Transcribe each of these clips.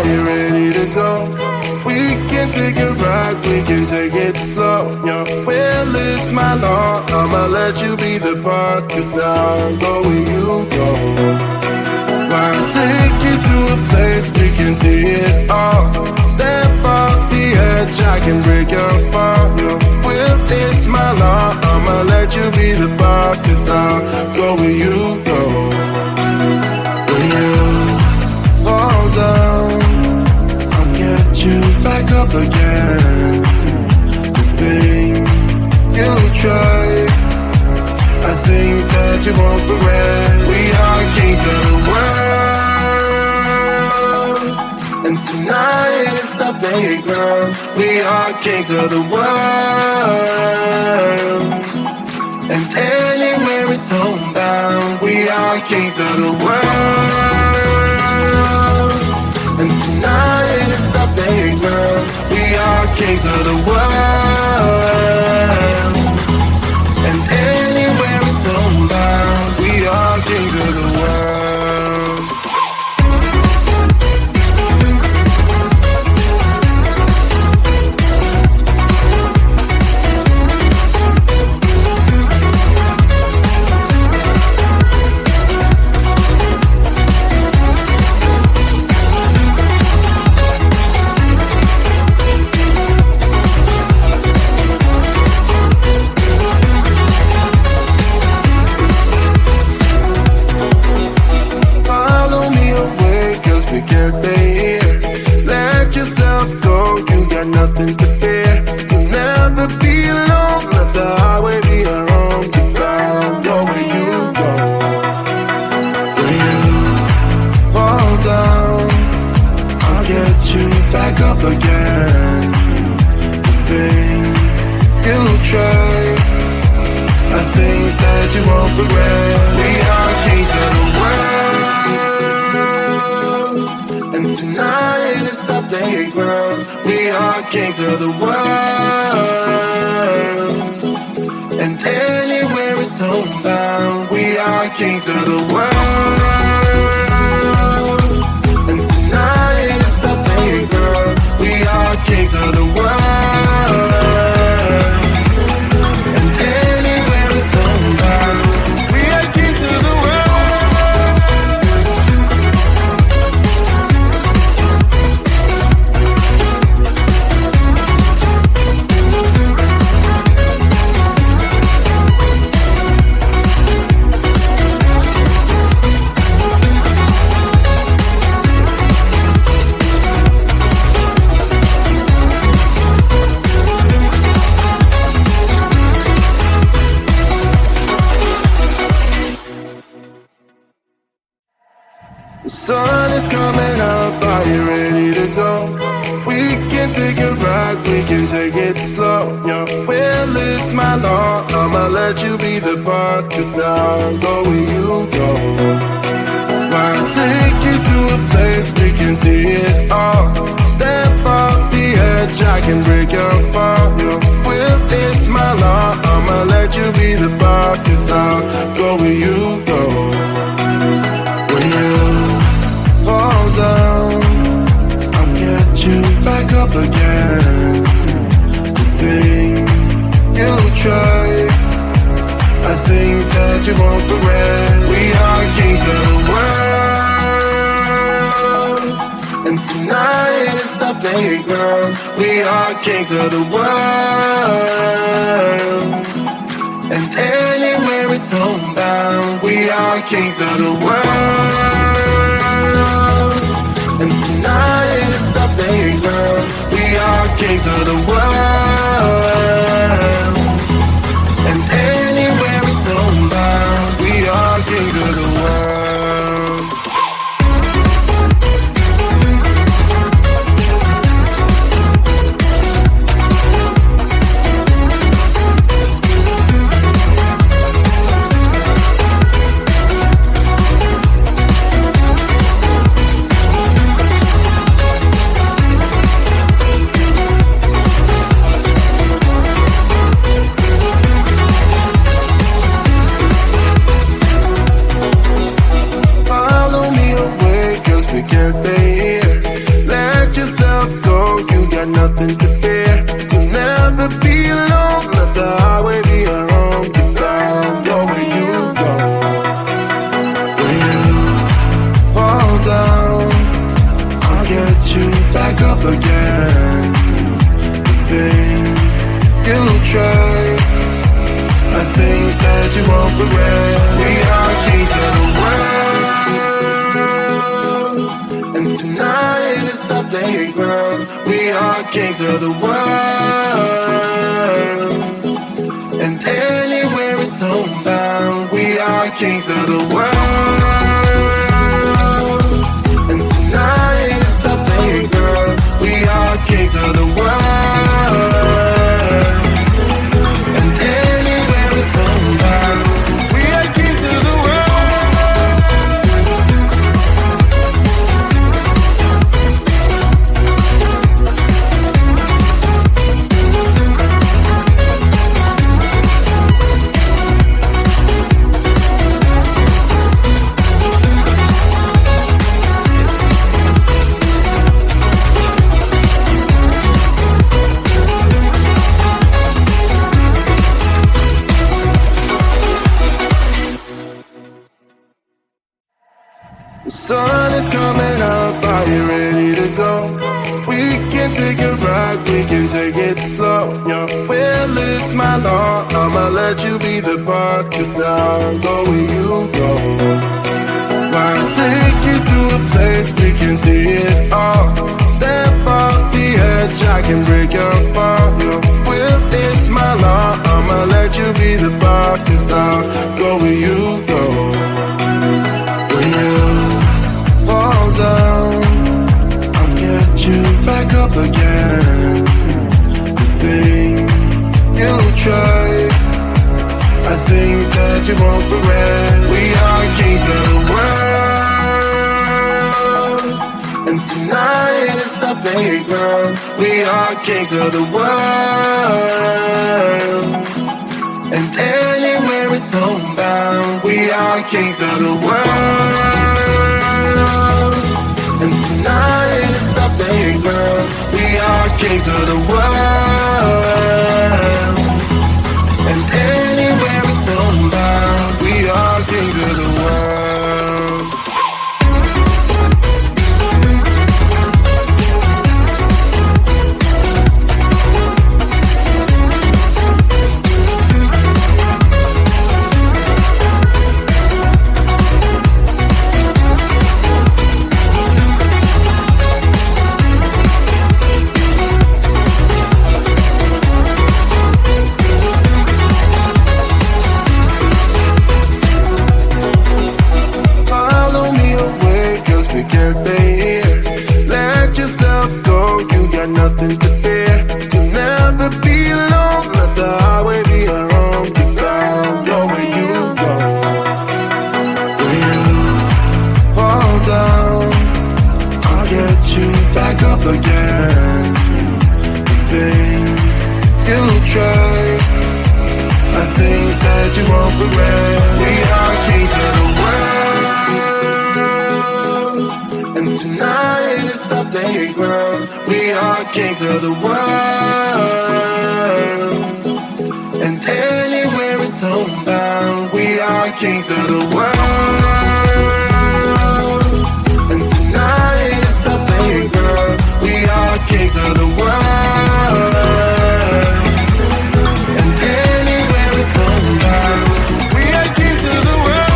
Are you ready to go? We can take a ride, we can take it slow. Your will is my law, I'ma let you be the boss, 'cause I'll go where you go. I'll take you to a place we can see it all. Step off the edge, I can break your fall. Your will is my law, I'ma let you be the boss, 'cause I'll go where you go. When you fall down, I'll get you back up again. The things you tried, I think that you won't regret. We are kings of the world, and tonight is our playground. We are kings of the world, and anywhere it's homebound. We are kings of the world, and tonight is our playground. We are kings of the world, and anywhere it's homebound. We are kings of the world. Nothing to fear, you'll never be alone. Let the highway be your home, 'cause I'll go where you go. When you fall down, I'll get you back up again. The things you try, I think that you won't regret. We are kings of the world, and tonight it's our playground. We are kings of the world, and anywhere it's homebound. We are kings of the world, and tonight it's our playground. We are kings of the world, and anywhere it's homebound. We are kings of the world. The sun is coming up, are you ready to go? We can take a ride, we can take it slow. Your will is my law, I'ma let you be the boss, 'cause I'll go where you go. I'll take you to a place we can see it all. Step off the edge, I can break your fall. Your will is my law, I'ma let you be the boss, 'cause I'll go where you go. When you fall down, I'll get you back up again. The things you tried, I think that you won't regret. We are kings of the world, and tonight is our playground. We are kings of the world, and anywhere it's homebound. We are kings of the world, and tonight is our playground. We are kings of the world, and anywhere it's homebound. We are kings of the world. nothing to fear. You'll never be alone. Let the highway be your home. 'Cause I'll go where you go. When you fall down, I'll get you back up again. The things you try are things that you won't regret. We are kings of the world, and tonight is our playground. We are kings of the world, and anywhere it's homebound. We are kings of the world, and tonight is our playground. We are kings of the world. The sun is coming up, are you ready to go? We can take a ride, we can take it slow. Your will is my law, I'ma let you be the boss. 'Cause I'll go where you go. I'll take you to a place we can see it all. Step off the edge, I can break your fall. Your will is my law, I'ma let you be the boss. 'Cause I'll go where you go. When you fall down, I'll get you back up again. The things you try are things that you won't regret. We are kings of the world, and tonight is our playground. We are kings of the world, and anywhere it's homebound. We are kings of the world, and tonight is our playground. We are kings of the world, and anywhere it's homebound. We are kings of the world. Nothing to fear. You'll never be alone. Let the highway be your home. 'Cause I'll go where you go. When you fall down, I'll get you back up again. The things you try are things that you won't regret. We are kings of the world, and tonight is our playground. We are kings of the world, and anywhere it's homebound. We are kings of the world, and tonight is our playground. We are kings of the world, and anywhere it's homebound. We are kings of the world.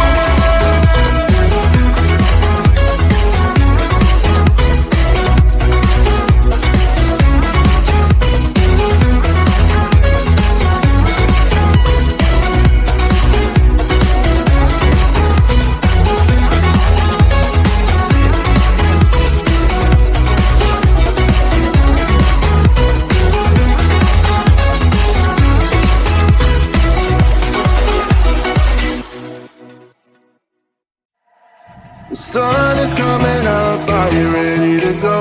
The sun is coming up, are you ready to go?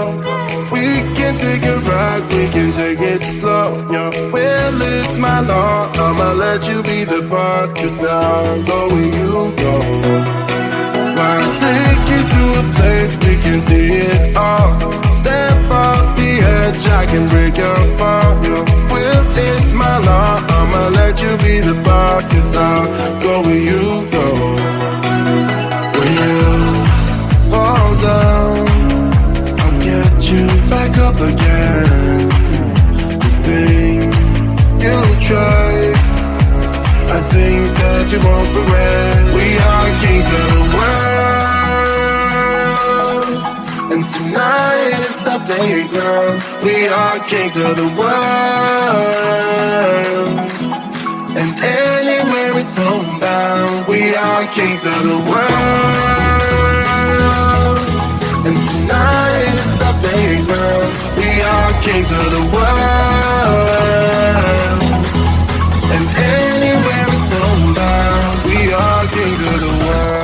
We can take a ride, we can take it slow. Your will is my law, I'ma let you be the boss. 'Cause I'll go where you go. I'll take you to a place we can see it all. Step off the edge, edge, I can break your fall. Your will is my law. I'ma let you be the boss, 'cause I'll go where you go. When you fall down, I'll get you back up again. The things you try are things that you won't regret. We are kings of the world, and tonight is our playground. We are kings of the world, and anywhere it's homebound. We are kings of the world, and tonight is our playground. We are kings of the world, and anywhere it's homebound. We are kings of the world.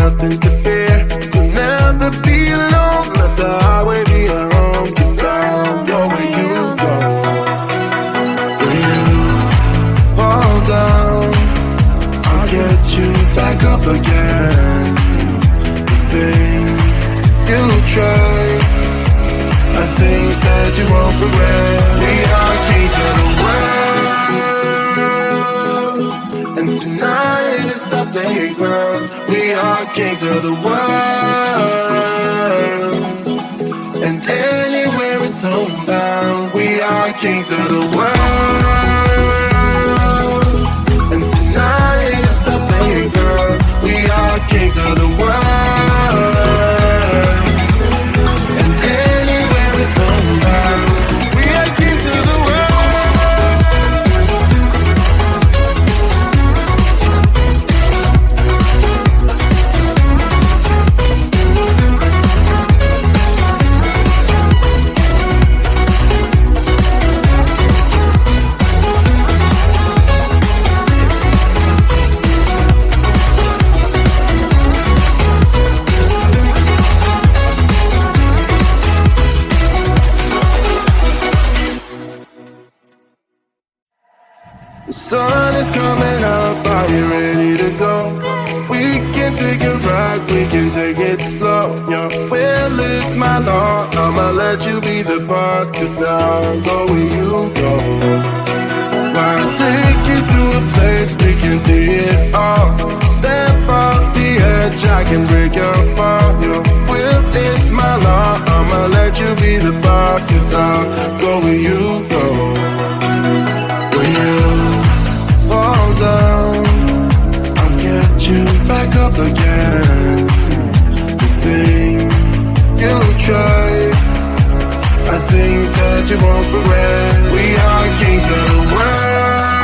Nothing to fear. You'll never be alone. Let the highway be your home. 'Cause I'll go where you go. When you fall down, I'll get you back up again. The things you try are things that you won't regret. We are kings of the world, and tonight is our playground. We are kings of the world, and anywhere it's homebound. We are kings of the world, and tonight it's our playground. We are kings of the world, and anywhere it's homebound. We are kings of the world. The sun is coming up, are you ready to go? We can take it right, we can take it slow. Your will is my law, I'ma let you be the boss, 'cause I'll go where you go. I'll take you to a place we can see it all. Step off the edge, I can break your fall. Your will is my law, I'ma let you be the boss, 'cause I'll go where you go. When you fall down, I'll get you back up again. The things you try are things that you won't regret. We are kings of the world,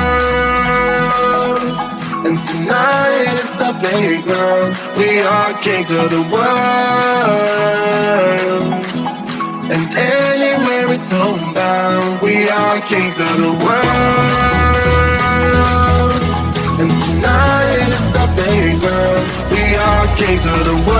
and tonight is our playground. We are kings of the world, and anywhere it's homebound. We are kings of the world, and tonight is our playground. We are kings of the world.